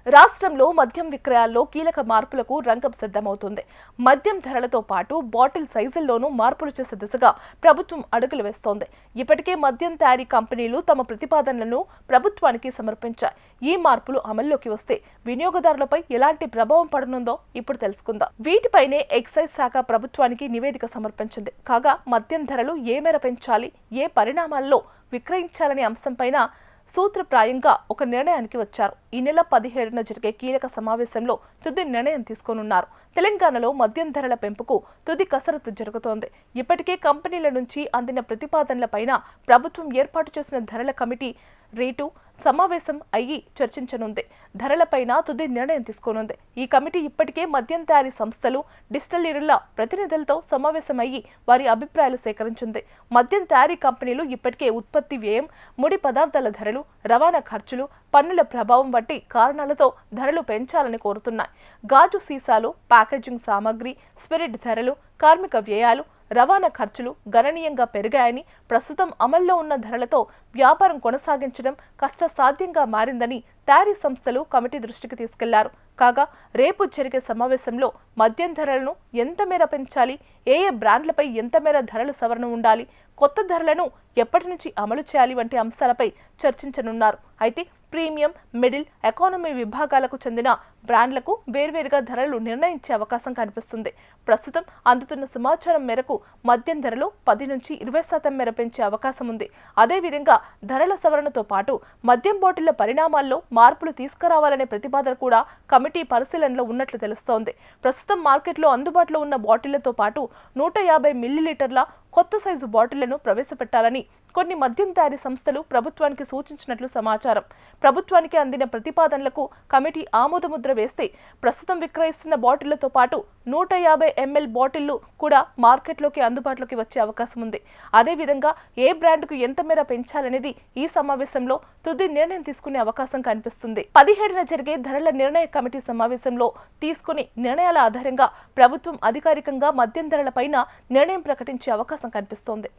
రాష్ట్రంలో మద్యం విక్రయాల్లో కీలక మార్పులకు రంగం సిద్ధమవుతుంది. మద్యం ధరలతో పాటు బాటిల్ సైజుల్లోనూ మార్పులు చేసే దిశగా ప్రభుత్వం అడుగులు వేస్తోంది. ఇప్పటికే మద్యం తయారీ కంపెనీలు తమ ప్రతిపాదనలను ప్రభుత్వానికి సమర్పించాయి. ఈ మార్పులు అమల్లోకి వస్తే వినియోగదారులపై ఎలాంటి ప్రభావం పడనుందో ఇప్పుడు తెలుసుకుందాం. వీటిపైనే ఎక్సైజ్ శాఖ ప్రభుత్వానికి నివేదిక సమర్పించింది. కాగా మద్యం ధరలు ఏ మేర పెంచాలి, ఏ పరిణామాల్లో విక్రయించాలనే అంశంపైన సూత్రప్రాయంగా ఒక నిర్ణయానికి వచ్చారు. ఈ నెల 17న జరిగే కీలక సమావేశంలో తుది నిర్ణయం తీసుకోనున్నారు. తెలంగాణలో మద్యం ధరల పెంపుకు తుది కసరత్తు జరుగుతోంది. ఇప్పటికే కంపెనీల నుంచి అందిన ప్రతిపాదనలపైన ప్రభుత్వం ఏర్పాటు చేసిన ధరల కమిటీ రేటు సమావేశం అయ్యి చర్చించనుంది. ధరలపైన తుది నిర్ణయం తీసుకోనుంది. ఈ కమిటీ ఇప్పటికే మద్యం తయారీ సంస్థలు, డిస్టిలరీల ప్రతినిధులతో సమావేశమయ్యి వారి అభిప్రాయాలు సేకరించింది. మద్యం తయారీ కంపెనీలు ఇప్పటికే ఉత్పత్తి వ్యయం, ముడి పదార్థాల ధరలు, రవాణా ఖర్చులు, పన్నుల ప్రభావం వంటి కారణాలతో ధరలు పెంచాలని కోరుతున్నాయి. గాజు సీసాలు, ప్యాకేజింగ్ సామాగ్రి, స్పిరిట్ ధరలు, కార్మిక వ్యయాలు, రవాణా ఖర్చులు గణనీయంగా పెరిగాయని, ప్రస్తుతం అమల్లో ఉన్న ధరలతో వ్యాపారం కొనసాగించడం కష్టసాధ్యంగా మారిందని తయారీ సంస్థలు కమిటీ దృష్టికి తీసుకెళ్లారు. కాగా రేపు జరిగే సమావేశంలో మద్యం ధరలను ఎంత మేర పెంచాలి, ఏ బ్రాండ్లపై ఎంత మేర ధరలు సవరణ ఉండాలి, కొత్త ధరలను ఎప్పటి నుంచి అమలు చేయాలి వంటి అంశాలపై చర్చించనున్నారు. అయితే ప్రీమియం, మిడిల్, ఎకానమీ విభాగాలకు చెందిన బ్రాండ్లకు వేర్వేరుగా ధరలు నిర్ణయించే అవకాశం కనిపిస్తుంది. ప్రస్తుతం అందుతున్న సమాచారం మేరకు మద్యం ధరలు 10 నుంచి 20% మేర పెంచే అవకాశం ఉంది. అదేవిధంగా ధరల సవరణతో పాటు మద్యం బాటిళ్ల పరిణామాల్లో మార్పులు తీసుకురావాలనే ప్రతిపాదన కూడా కమిటీ పరిశీలనలో ఉన్నట్లు తెలుస్తోంది. ప్రస్తుతం మార్కెట్లో అందుబాటులో ఉన్న బాటిళ్లతో పాటు 150 మిల్లీలీటర్ల కొత్త సైజు బాటిళ్లను ప్రవేశపెట్టాలని కొన్ని మద్యం తయారీ సంస్థలు ప్రభుత్వానికి సూచించినట్లు సమాచారం. ప్రభుత్వానికి అందిన ప్రతిపాదనలకు కమిటీ ఆమోదముద్ర వేస్తే ప్రస్తుతం విక్రయిస్తున్న బాటిళ్లతో పాటు 150 ml బాటిళ్లు కూడా మార్కెట్లోకి అందుబాటులోకి వచ్చే అవకాశం ఉంది. అదేవిధంగా ఏ బ్రాండ్కు ఎంత మేర పెంచాలనేది ఈ సమావేశంలో తుది నిర్ణయం తీసుకునే అవకాశం కనిపిస్తుంది. 17న జరిగే ధరల నిర్ణయ కమిటీ సమావేశంలో తీసుకునే నిర్ణయాల ఆధారంగా ప్రభుత్వం అధికారికంగా మద్యం ధరలపైన నిర్ణయం ప్రకటించే అవకాశం కనిపిస్తోంది.